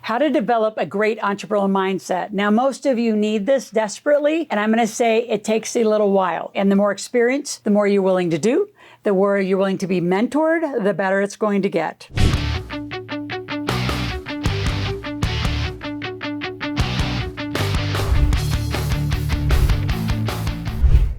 How to develop a great entrepreneurial mindset. Now, most of you need this desperately, and I'm going to say it takes a little while. And the more experience, the more you're willing to do, the more you're willing to be mentored, the better it's going to get.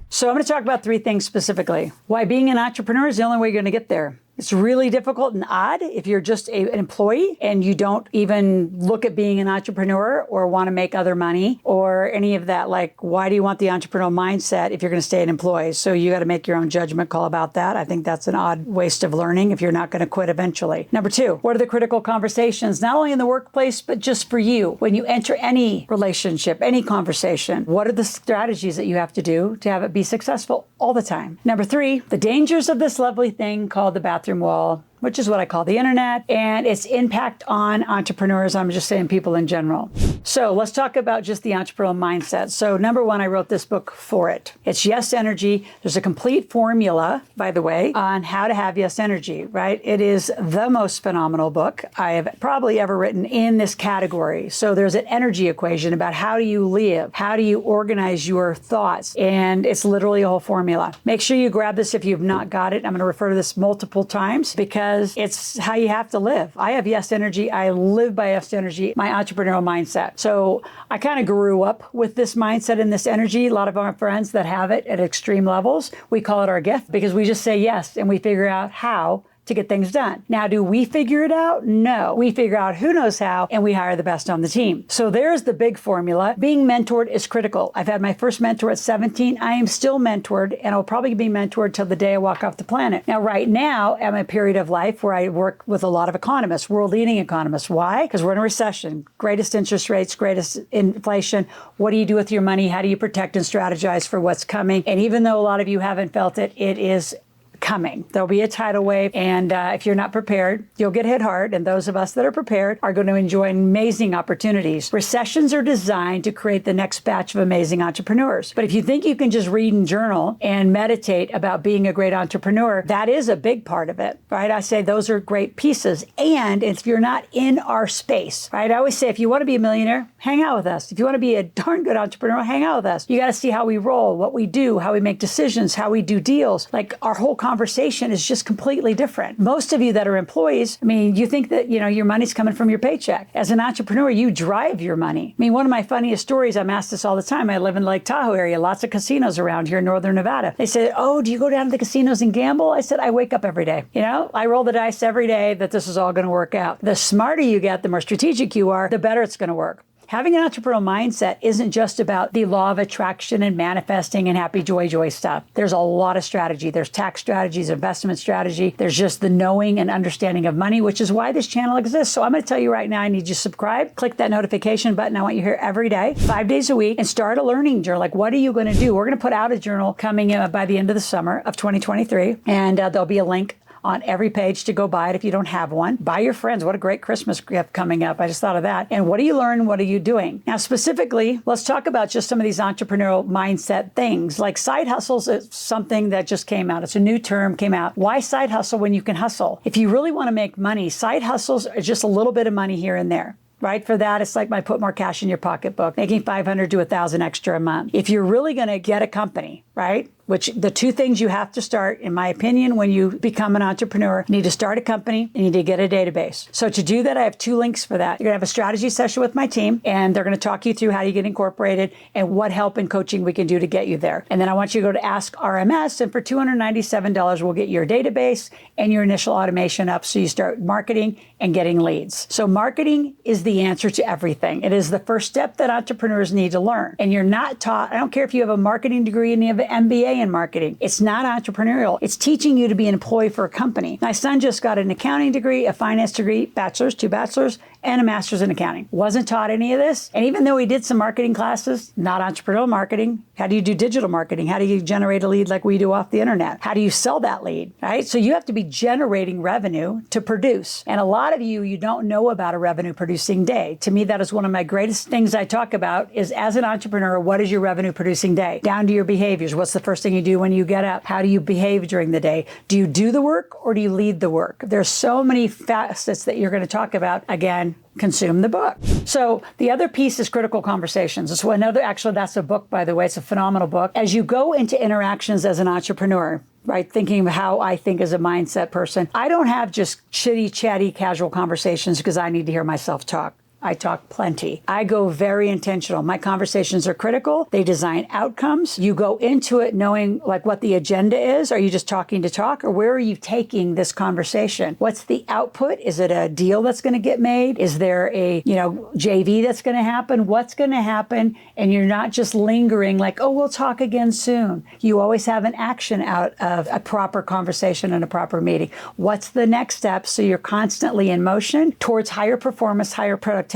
So I'm going to talk about 3 things specifically. Why being an entrepreneur is the only way you're going to get there. It's really difficult and odd if you're just an employee and you don't even look at being an entrepreneur or want to make other money or any of that. Like, why do you want the entrepreneurial mindset if you're going to stay an employee? So you got to make your own judgment call about that. I think that's an odd waste of learning if you're not going to quit eventually. Number 2, what are the critical conversations, not only in the workplace, but just for you? When you enter any relationship, any conversation, what are the strategies that you have to do to have it be successful all the time? Number 3, the dangers of this lovely thing called the bathroom wall, which is what I call the internet, and its impact on entrepreneurs. I'm just saying people in general. So let's talk about just the entrepreneurial mindset. So number 1, I wrote this book for it. It's Yes Energy. There's a complete formula, by the way, on how to have yes energy, right? It is the most phenomenal book I have probably ever written in this category. So there's an energy equation about how do you live? How do you organize your thoughts? And it's literally a whole formula. Make sure you grab this if you've not got it. I'm going to refer to this multiple times because it's how you have to live. I have yes energy. I live by yes energy, my entrepreneurial mindset. So I kind of grew up with this mindset and this energy. A lot of our friends that have it at extreme levels, we call it our gift because we just say yes and we figure out how to get things done. Now, do we figure it out? No. We figure out who knows how, and we hire the best on the team. So there's the big formula. Being mentored is critical. I've had my first mentor at 17. I am still mentored, and I'll probably be mentored till the day I walk off the planet. Now, right now, I'm in a period of life where I work with a lot of economists, world-leading economists. Why? Because we're in a recession. Greatest interest rates, greatest inflation. What do you do with your money? How do you protect and strategize for what's coming? And even though a lot of you haven't felt it, it is coming. There'll be a tidal wave, and if you're not prepared, you'll get hit hard, and those of us that are prepared are going to enjoy amazing opportunities. Recessions are designed to create the next batch of amazing entrepreneurs. But if you think you can just read and journal and meditate about being a great entrepreneur, that is a big part of it, right? I say those are great pieces. And if you're not in our space, right? I always say, if you want to be a millionaire, hang out with us. If you want to be a darn good entrepreneur, hang out with us. You got to see how we roll, what we do, how we make decisions, how we do deals. Like, our whole conversation is just completely different. Most of you that are employees, I mean, you think that, your money's coming from your paycheck. As an entrepreneur, you drive your money. I mean, one of my funniest stories, I'm asked this all the time. I live in Lake Tahoe area, lots of casinos around here in Northern Nevada. They said, oh, do you go down to the casinos and gamble? I said, I wake up every day. I roll the dice every day that this is all going to work out. The smarter you get, the more strategic you are, the better it's going to work. Having an entrepreneurial mindset isn't just about the law of attraction and manifesting and happy joy stuff. There's a lot of strategy. There's tax strategies, investment strategy. There's just the knowing and understanding of money, which is why this channel exists. So I'm going to tell you right now, I need you to subscribe, click that notification button. I want you here every day, 5 days a week, and start a learning journal. Like, what are you going to do? We're going to put out a journal coming by the end of the summer of 2023, and there'll be a link on every page to go buy it if you don't have one. Buy your friends. What a great Christmas gift coming up. I just thought of that. And what do you learn? What are you doing? Now, specifically, let's talk about just some of these entrepreneurial mindset things. Like side hustles is something that just came out. It's a new term, came out. Why side hustle when you can hustle? If you really want to make money, side hustles are just a little bit of money here and there. Right? For that, it's like my put more cash in your pocketbook, making $500 to $1,000 extra a month. If you're really going to get a company, right? Which the 2 things you have to start, in my opinion, when you become an entrepreneur, you need to start a company and you need to get a database. So to do that, I have 2 links for that. You're going to have a strategy session with my team, and they're going to talk you through how you get incorporated and what help and coaching we can do to get you there. And then I want you to go to Ask RMS, and for $297, we'll get your database and your initial automation up so you start marketing and getting leads. So marketing is the answer to everything. It is the first step that entrepreneurs need to learn. And you're not taught, I don't care if you have a marketing degree and you have an MBA in marketing. It's not entrepreneurial. It's teaching you to be an employee for a company. My son just got an accounting degree, a finance degree, bachelor's, 2 bachelors, and a master's in accounting. Wasn't taught any of this. And even though he did some marketing classes, not entrepreneurial marketing. How do you do digital marketing? How do you generate a lead like we do off the internet? How do you sell that lead, right? So you have to be generating revenue to produce. And a lot of you don't know about a revenue producing day. To me, that is one of my greatest things I talk about is, as an entrepreneur, what is your revenue producing day? Down to your behaviors. What's the first thing you do when you get up? How do you behave during the day? Do you do the work or do you lead the work? There's so many facets that you're going to talk about. Again, consume the book. So the other piece is critical conversations. Actually, that's a book, by the way. It's a phenomenal book. As you go into interactions as an entrepreneur, right, thinking of how I think as a mindset person, I don't have just chitty, chatty, casual conversations because I need to hear myself talk. I talk plenty. I go very intentional. My conversations are critical. They design outcomes. You go into it knowing like what the agenda is. Are you just talking to talk, or where are you taking this conversation? What's the output? Is it a deal that's going to get made? Is there a, JV that's going to happen? What's going to happen? And you're not just lingering like, oh, we'll talk again soon. You always have an action out of a proper conversation and a proper meeting. What's the next step? So you're constantly in motion towards higher performance, higher productivity.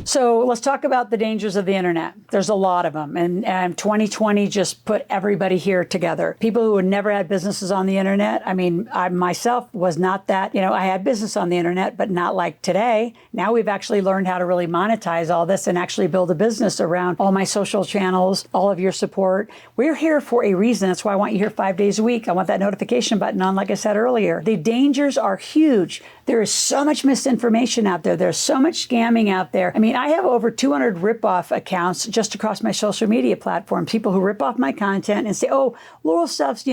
So let's talk about the dangers of the internet. There's a lot of them. And 2020 just put everybody here together. People who had never had businesses on the internet. I mean, I myself was not that, I had business on the internet, but not like today. Now we've actually learned how to really monetize all this and actually build a business around all my social channels, all of your support. We're here for a reason. That's why I want you here 5 days a week. I want that notification button on, like I said earlier. The dangers are huge. There is so much misinformation out there. There's so much scamming out there. I mean, I have over 200 rip-off accounts just across my social media platforms. People who rip off my content and say, oh, Loral stuff's,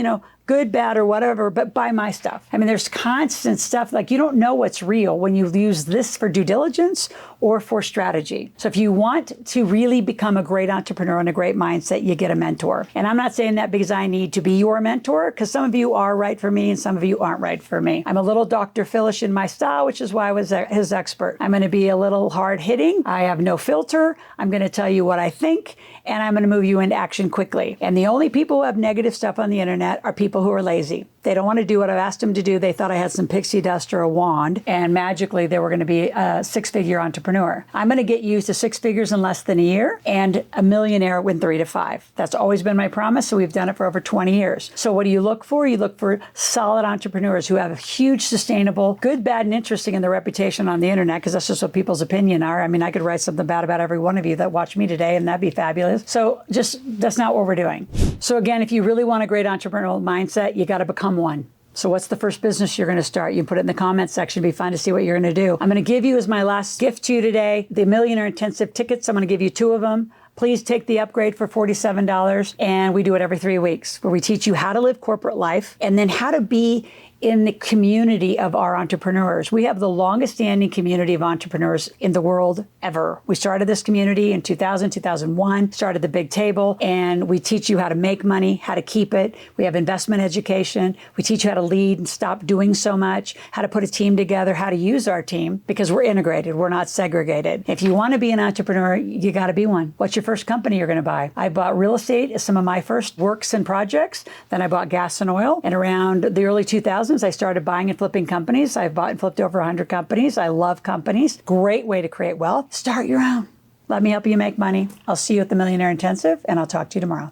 good, bad, or whatever, but buy my stuff. I mean, there's constant stuff, like you don't know what's real when you use this for due diligence or for strategy. So if you want to really become a great entrepreneur and a great mindset, you get a mentor. And I'm not saying that because I need to be your mentor, because some of you are right for me and some of you aren't right for me. I'm a little Dr. Philish in my style, which is why I was his expert. I'm going to be a little hard-hitting. I have no filter. I'm going to tell you what I think, and I'm going to move you into action quickly. And the only people who have negative stuff on the internet are people who are lazy. They don't want to do what I've asked them to do. They thought I had some pixie dust or a wand, and magically they were going to be a six-figure entrepreneur. I'm going to get you to six figures in less than a year and a millionaire in 3 to 5. That's always been my promise, so we've done it for over 20 years. So what do you look for? You look for solid entrepreneurs who have a huge sustainable, good, bad, and interesting in their reputation on the internet, because that's just what people's opinion are. I mean, I could write something bad about every one of you that watch me today, and that'd be fabulous. So that's not what we're doing. So again, if you really want a great entrepreneurial mindset, you got to become one. So what's the first business you're going to start? You can put it in the comments section. It'd be fun to see what you're going to do. I'm going to give you as my last gift to you today, the Millionaire Intensive tickets. I'm going to give you 2 of them. Please take the upgrade for $47. And we do it every 3 weeks, where we teach you how to live corporate life and then how to be in the community of our entrepreneurs. We have the longest standing community of entrepreneurs in the world ever. We started this community in 2000, 2001, started the Big Table, and we teach you how to make money, how to keep it. We have investment education. We teach you how to lead and stop doing so much, how to put a team together, how to use our team, because we're integrated. We're not segregated. If you want to be an entrepreneur, you got to be one. What's your first company you're going to buy? I bought real estate as some of my first works and projects. Then I bought gas and oil. And around the early 2000s, I started buying and flipping companies. I've bought and flipped over 100 companies. I love companies. Great way to create wealth. Start your own. Let me help you make money. I'll see you at the Millionaire Intensive, and I'll talk to you tomorrow.